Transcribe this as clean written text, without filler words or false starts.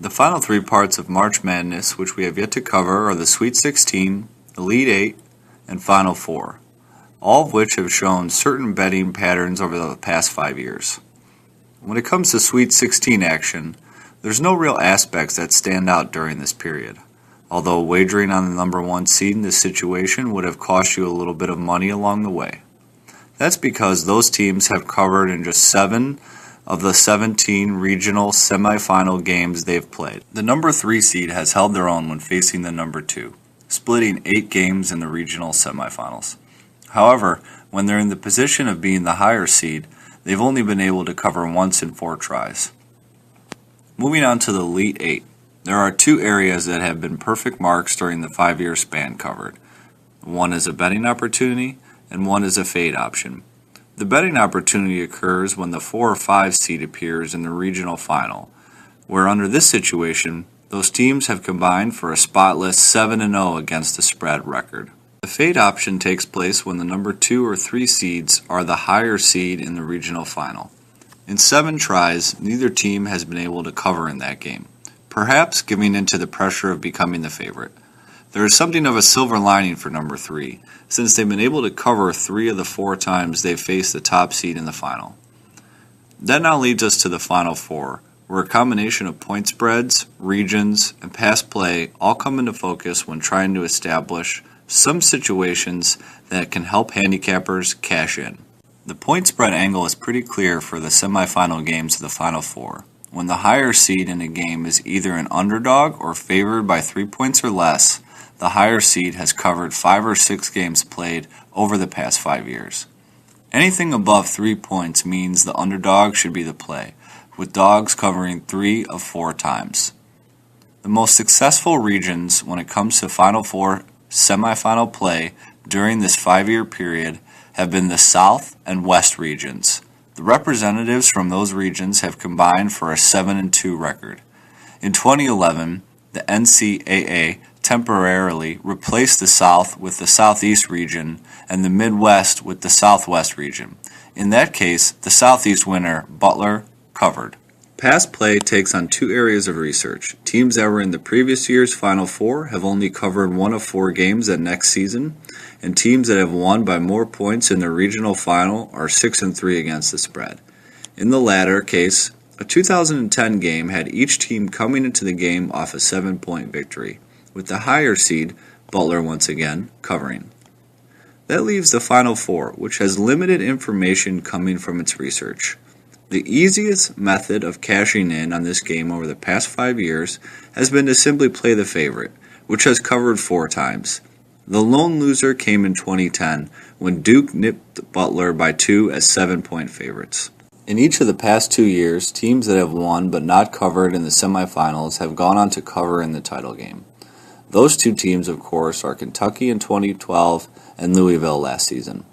The final three parts of March Madness, which we have yet to cover, are the Sweet 16, Elite 8, and Final Four, all of which have shown certain betting patterns over the past 5 years. When it comes to Sweet 16 action, there's no real aspects that stand out during this period, although wagering on the number one seed in this situation would have cost you a little bit of money along the way. That's because those teams have covered in just 7 of the 17 regional semifinal games they've played. The number 3 seed has held their own when facing the number 2, splitting 8 games in the regional semifinals. However, when they're in the position of being the higher seed, they've only been able to cover once in 4 tries. Moving on to the Elite 8, there are 2 areas that have been perfect marks during the 5-year span covered. One is a betting opportunity, and one is a fade option. The betting opportunity occurs when the 4 or 5 seed appears in the regional final, where under this situation, those teams have combined for a spotless 7-0 against the spread record. The fade option takes place when the number 2 or 3 seeds are the higher seed in the regional final. In 7 tries, neither team has been able to cover in that game, perhaps giving into the pressure of becoming the favorite. There is something of a silver lining for number 3, since they've been able to cover 3 of the 4 times they've faced the top seed in the final. That now leads us to the Final Four, where a combination of point spreads, regions, and past play all come into focus when trying to establish some situations that can help handicappers cash in. The point spread angle is pretty clear for the semifinal games of the Final Four, when the higher seed in a game is either an underdog or favored by 3 points or less. The higher seed has covered 5 or 6 games played over the past 5 years. Anything above 3 points means the underdog should be the play, with dogs covering 3 of 4 times. The most successful regions when it comes to Final Four semifinal play during this 5-year period have been the South and West regions. The representatives from those regions have combined for a 7-2 record. In 2011, the NCAA temporarily replaced the South with the Southeast region and the Midwest with the Southwest region. In that case, the Southeast winner, Butler, covered. Past play takes on 2 areas of research. Teams that were in the previous year's Final Four have only covered 1 of 4 games that next season, and teams that have won by more points in the regional final are 6-3 against the spread. In the latter case, a 2010 game had each team coming into the game off a 7-point victory, with the higher seed, Butler once again, covering. That leaves the Final Four, which has limited information coming from its research. The easiest method of cashing in on this game over the past 5 years has been to simply play the favorite, which has covered 4 times. The lone loser came in 2010 when Duke nipped Butler by 2 as 7-point favorites. In each of the past 2 years, teams that have won but not covered in the semifinals have gone on to cover in the title game. Those 2 teams, of course, are Kentucky in 2012 and Louisville last season.